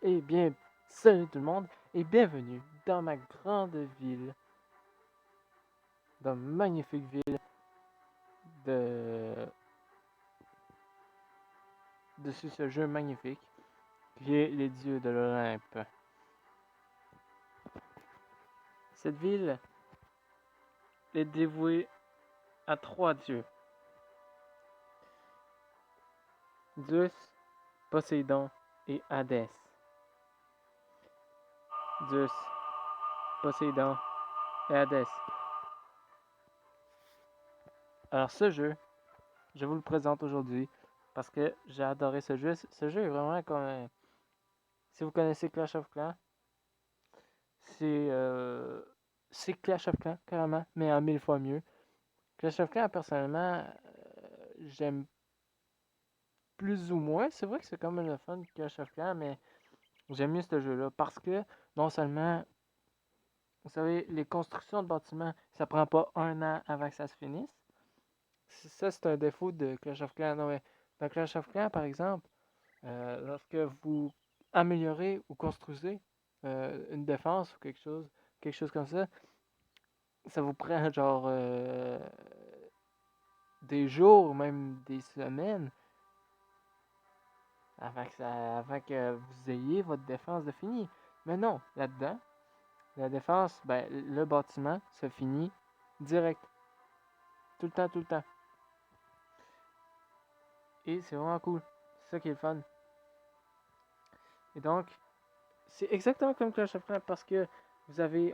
Eh bien, salut tout le monde et bienvenue dans ma grande ville, dans ma magnifique ville de, de ce jeu magnifique qui est les dieux de l'Olympe. Cette ville est dévouée à trois dieux: Zeus, Poséidon et Hadès. Zeus, Poséidon et Hadès. Alors ce jeu, je vous le présente aujourd'hui parce que j'ai adoré ce jeu. Ce jeu est vraiment comme... si vous connaissez Clash of Clans, c'est c'est Clash of Clans carrément, mais en 1000 fois mieux. Clash of Clans, personnellement, j'aime plus ou moins. C'est vrai que c'est quand même le fun Clash of Clans, mais j'aime mieux ce jeu-là parce que non seulement, vous savez, les constructions de bâtiments, ça prend pas un an avant que ça se finisse. Ça, c'est un défaut de Clash of Clans. Non, mais dans Clash of Clans, par exemple, lorsque vous améliorez ou construisez une défense ou quelque chose comme ça vous prend genre des jours, même des semaines, avant que vous ayez votre défense de fini. Mais non, là-dedans, la défense, ben, le bâtiment se finit direct. Tout le temps, tout le temps. Et c'est vraiment cool. C'est ça qui est le fun. Et donc, c'est exactement comme Clash of Clans parce que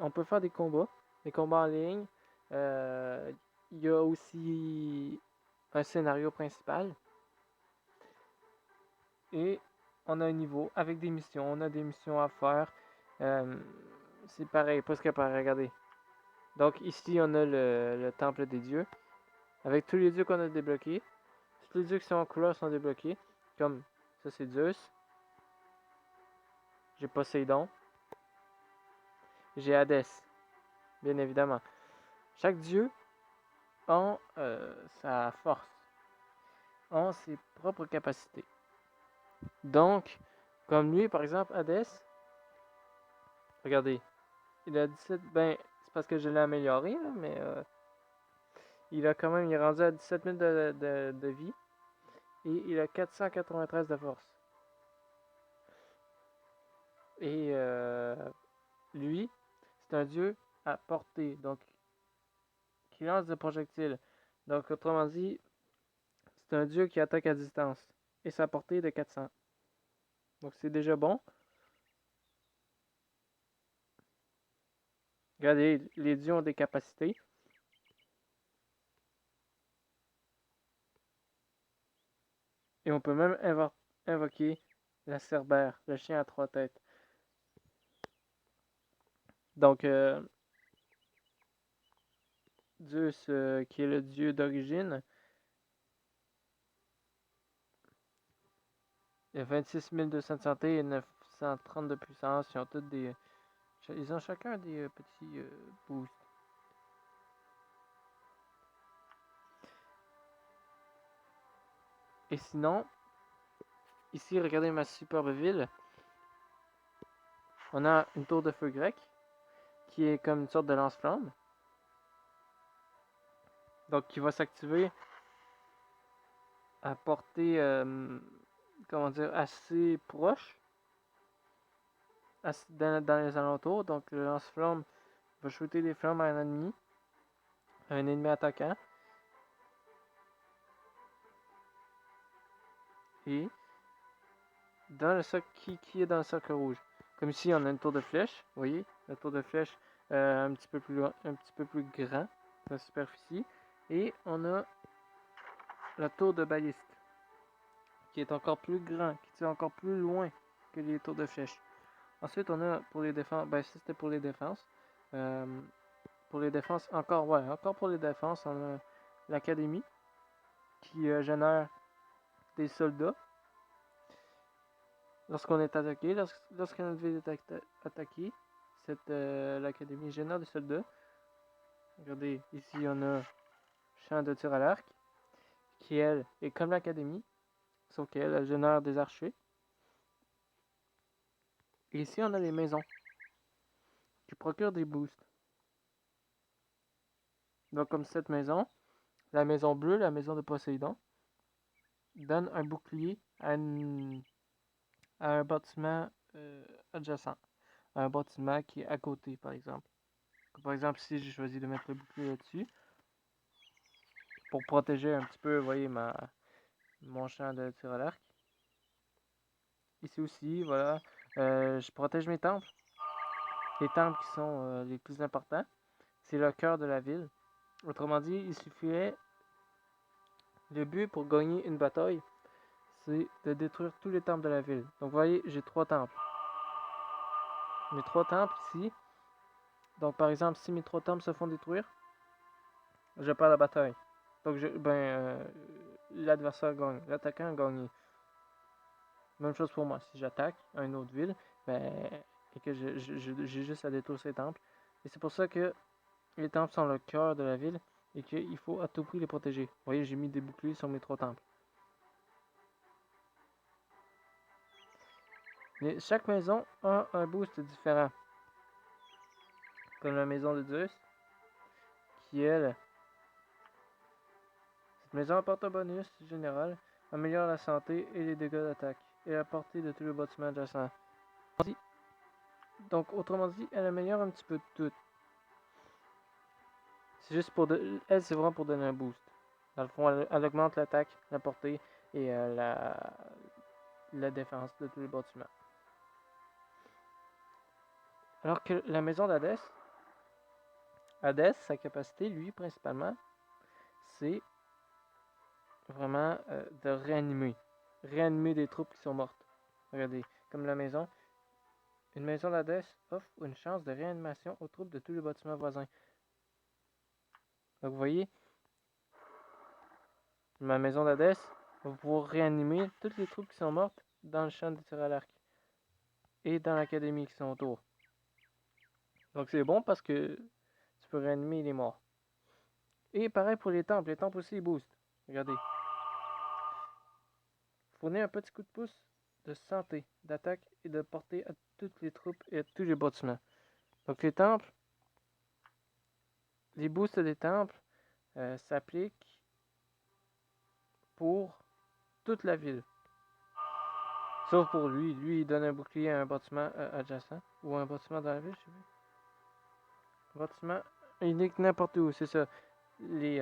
on peut faire des combats en ligne. Il y a aussi un scénario principal. Et on a un niveau avec des missions. On a des missions à faire. C'est pareil, presque pareil. Regardez. Donc ici, on a le temple des dieux. Avec tous les dieux qu'on a débloqués. Tous les dieux qui sont en couleur sont débloqués. Comme ça, c'est Zeus. J'ai Poséidon. J'ai Hadès. Bien évidemment. Chaque dieu a sa force. A ses propres capacités. Donc, comme lui, par exemple, Hadès. Regardez. Il a 17. Ben, c'est parce que je l'ai amélioré, là, mais il est rendu à 17 000 de vie. Et il a 493 de force. Et lui, c'est un dieu à portée. Donc, qui lance des projectiles. Donc, autrement dit, c'est un dieu qui attaque à distance. Et sa portée est de 400. Donc, c'est déjà bon. Regardez, les dieux ont des capacités. Et on peut même invoquer la Cerbère, le chien à trois têtes. Donc, Zeus, qui est le dieu d'origine, il a 26 200 de santé et 930 de puissance. Ils ont chacun des petits boosts. Et sinon, ici, regardez ma superbe ville. On a une tour de feu grecque qui est comme une sorte de lance-flamme. Donc, qui va s'activer à portée, comment dire, assez proche, dans les alentours. Donc, le lance-flamme va shooter des flammes à un ennemi attaquant. Et dans le cercle, qui est dans le cercle rouge. Comme ici, on a une tour de flèche. Vous voyez, la tour de flèche un petit peu plus loin, un petit peu plus grand, la superficie. Et on a la tour de baliste, qui est encore plus grand, qui tire encore plus loin que les tours de flèche. Ensuite, on a pour les défenses, ben ça c'était pour les défenses. Pour les défenses, encore pour les défenses, on a l'académie qui génère des soldats. Lorsqu'on est attaqué, lorsque notre ville est attaquée, l'académie génère des soldats. Regardez, ici on a champ de tir à l'arc, qui elle est comme l'académie, sauf qu'elle génère des archers. Et ici, on a les maisons qui procurent des boosts. Donc, comme cette maison, la maison bleue, la maison de Poséidon, donne un bouclier à un bâtiment adjacent, à un bâtiment qui est à côté, par exemple. Par exemple, si j'ai choisi de mettre le bouclier là-dessus, pour protéger un petit peu, vous voyez, mon champ de tir à l'arc. Ici aussi, voilà, je protège mes temples. Les temples qui sont les plus importants, c'est le cœur de la ville. Autrement dit, il suffirait, le but pour gagner une bataille, c'est de détruire tous les temples de la ville. Donc, vous voyez, j'ai 3 temples. Mes 3 temples ici. Donc, par exemple, si mes 3 temples se font détruire, je perds la bataille. Donc, l'adversaire gagne. L'attaquant a gagné. Même chose pour moi. Si j'attaque une autre ville, et que j'ai juste à détruire ces temples. Et c'est pour ça que les temples sont le cœur de la ville et qu'il faut à tout prix les protéger. Vous voyez, j'ai mis des boucliers sur mes 3 temples. Chaque maison a un boost différent. Comme la maison de Zeus, qui elle, cette maison apporte un bonus général, améliore la santé et les dégâts d'attaque, et la portée de tous les bâtiments adjacents. Donc, autrement dit, elle améliore un petit peu tout. C'est juste elle, c'est vraiment pour donner un boost. Dans le fond, elle augmente l'attaque, la portée et la défense de tous les bâtiments. Alors que la maison d'Hadès, sa capacité, lui, principalement, c'est vraiment de réanimer. Réanimer des troupes qui sont mortes. Regardez, comme la maison. Une maison d'Hadès offre une chance de réanimation aux troupes de tous les bâtiments voisins. Donc vous voyez, ma maison d'Hadès va pouvoir réanimer toutes les troupes qui sont mortes dans le champ de tir à l'arc. Et dans l'académie qui sont autour. Donc c'est bon parce que tu peux réanimer les morts. Et pareil pour les temples aussi ils boostent. Regardez. Fournir un petit coup de pouce de santé, d'attaque et de portée à toutes les troupes et à tous les bâtiments. Donc les temples, les boosts des temples s'appliquent pour toute la ville. Sauf pour lui. Lui, il donne un bouclier à un bâtiment adjacent. Ou un bâtiment dans la ville, je sais pas. Un bâtiment, il est n'importe où, c'est ça. Les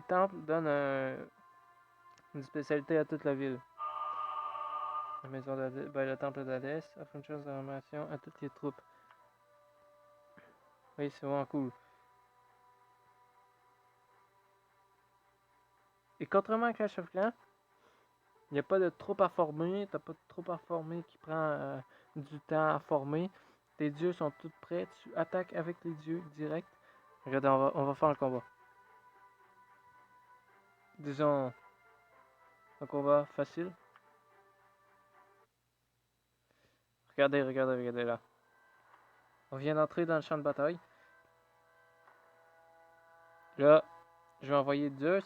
temples donnent une spécialité à toute la ville. La maison le temple d'Hadès offre une chance d'information à toutes les troupes. Oui, c'est vraiment cool. Et contrairement à Clash of Clans, il n'y a pas de troupes à former. T'as pas de troupes à former qui prend du temps à former. Tes dieux sont tous prêts. Tu attaques avec les dieux direct. Regardez, on va faire un combat. Disons un combat facile. Regardez là. On vient d'entrer dans le champ de bataille. Là, je vais envoyer Zeus,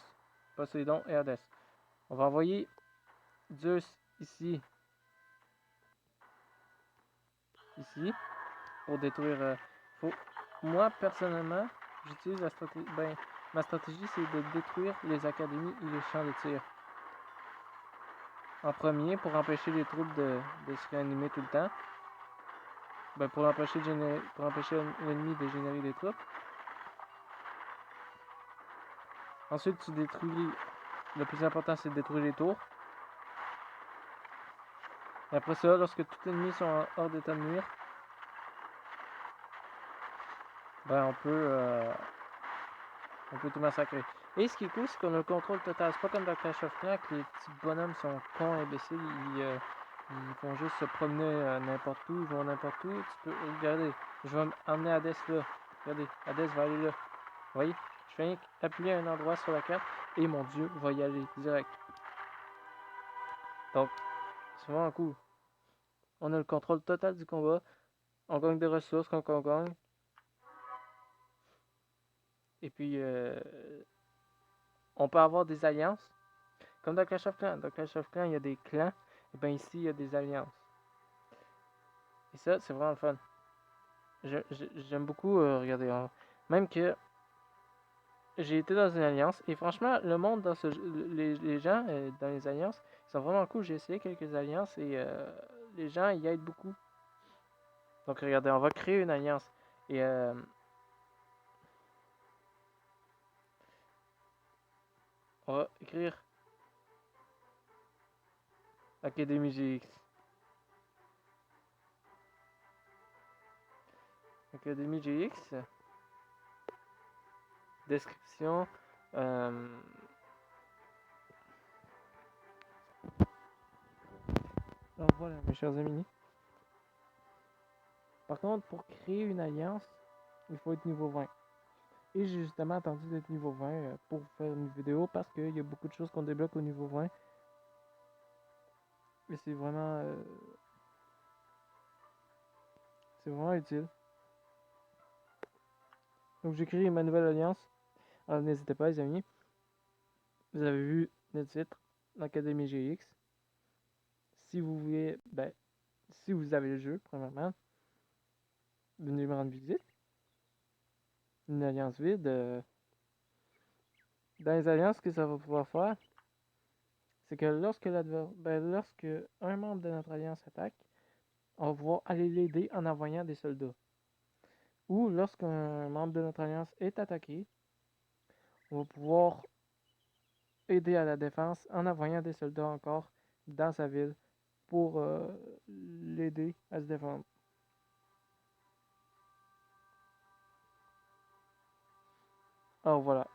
Poséidon et Hadès. On va envoyer Zeus ici, pour détruire. Moi, personnellement, j'utilise la stratégie. Ma stratégie, c'est de détruire les académies et les champs de tir. En premier, pour empêcher les troupes de se réanimer tout le temps. Pour empêcher l'ennemi de générer des troupes. Ensuite, tu détruis. Le plus important, c'est de détruire les tours. Et après ça, lorsque tous les ennemis sont hors d'état de nuire, on peut tout massacrer. Et ce qui est cool, c'est qu'on a le contrôle total. C'est pas comme dans Clash of Clans que les petits bonhommes sont cons, imbéciles. Ils font juste se promener n'importe où. Ils vont n'importe où. Tu peux. Regardez, je vais emmener Hadès là. Regardez, Hadès va aller là. Vous voyez? Je fais appuyer à un endroit sur la carte et mon dieu va y aller direct. Donc, c'est vraiment cool. On a le contrôle total du combat. On gagne des ressources quand on gagne. Et puis, on peut avoir des alliances. Comme dans Clash of Clans. Dans Clash of Clans, il y a des clans. Et bien ici, il y a des alliances. Et ça, c'est vraiment le fun. J'aime beaucoup regarder. Même que j'ai été dans une alliance et franchement, le monde dans les gens dans les alliances, ils sont vraiment cool. J'ai essayé quelques alliances et les gens y aident beaucoup. Donc regardez, on va créer une alliance et on va écrire Académie GX. Académie GX. Description. Alors voilà, mes chers amis. Par contre, pour créer une alliance, il faut être niveau 20. Et j'ai justement attendu d'être niveau 20 pour faire une vidéo parce qu'il y a beaucoup de choses qu'on débloque au niveau 20. Et c'est vraiment utile. Donc j'ai créé ma nouvelle alliance. Alors n'hésitez pas les amis. Vous avez vu le titre, l'Académie GX. Si vous voulez, si vous avez le jeu, premièrement, venez me rendre visite. Une alliance vide. Dans les alliances, ce que ça va pouvoir faire, c'est que lorsque un membre de notre alliance attaque, on va pouvoir aller l'aider en envoyant des soldats. Ou lorsqu'un membre de notre alliance est attaqué, on va pouvoir aider à la défense en envoyant des soldats encore dans sa ville pour l'aider à se défendre. Alors voilà.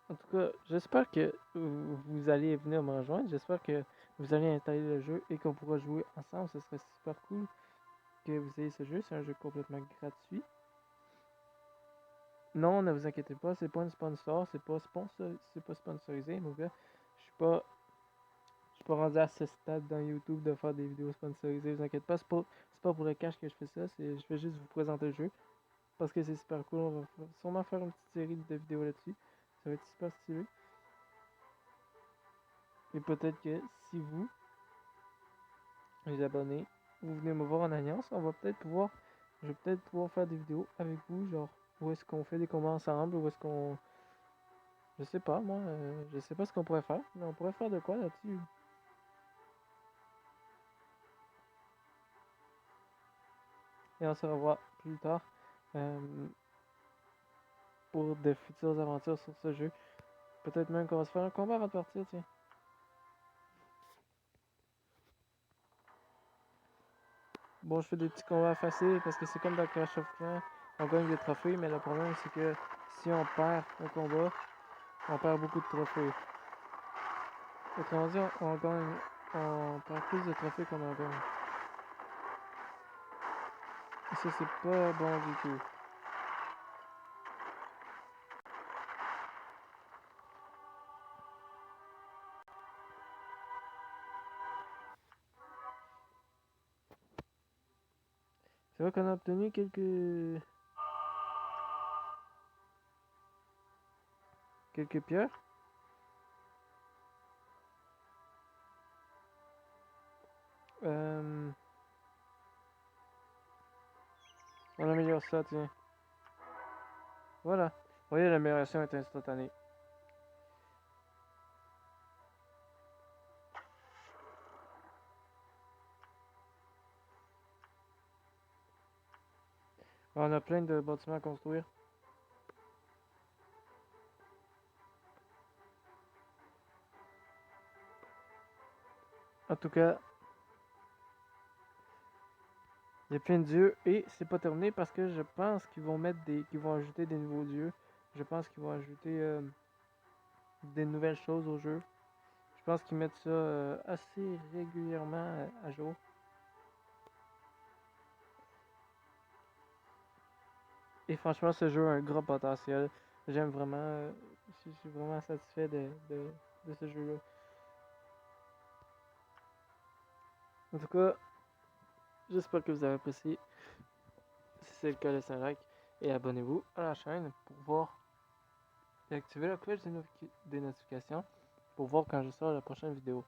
En tout cas, j'espère que vous allez venir me rejoindre. J'espère que vous allez installer le jeu et qu'on pourra jouer ensemble. Ce serait super cool que vous ayez ce jeu. C'est un jeu complètement gratuit. Non, ne vous inquiétez pas, c'est pas un sponsor, c'est pas sponsorisé, mon gars. Je suis pas rendu à ce stade dans YouTube de faire des vidéos sponsorisées. Vous inquiétez pas, c'est pas pour le cash que je fais ça. Je vais juste vous présenter le jeu parce que c'est super cool. On va sûrement faire une petite série de vidéos là-dessus. Ça va être super stylé. Et peut-être que si vous, les abonnés, vous venez me voir en alliance, je vais peut-être pouvoir faire des vidéos avec vous, genre où est-ce qu'on fait des combats ensemble, où est-ce qu'on, je sais pas, moi, je sais pas ce qu'on pourrait faire, mais on pourrait faire de quoi là-dessus. Et on se revoit plus tard pour de futures aventures sur ce jeu. Peut-être même qu'on va se faire un combat avant de partir, tiens. Bon, je fais des petits combats faciles parce que c'est comme dans Clash of Clans, on gagne des trophées, mais le problème c'est que si on perd un combat, on perd beaucoup de trophées. Autrement dit, on perd plus de trophées qu'on en gagne. Et ça, c'est pas bon du tout. C'est vrai qu'on a obtenu quelques pierres. On améliore ça, tiens. Voilà. Vous voyez, l'amélioration est instantanée. On a plein de bâtiments à construire. En tout cas, il y a plein de dieux et c'est pas terminé parce que je pense qu'ils vont ajouter des nouveaux dieux. Je pense qu'ils vont ajouter des nouvelles choses au jeu. Je pense qu'ils mettent ça assez régulièrement à jour. Et franchement, ce jeu a un grand potentiel. J'aime vraiment. Je suis vraiment satisfait de ce jeu-là. En tout cas, j'espère que vous avez apprécié. Si c'est le cas, laissez un like et abonnez-vous à la chaîne pour voir et activer la cloche des notifications pour voir quand je sors la prochaine vidéo.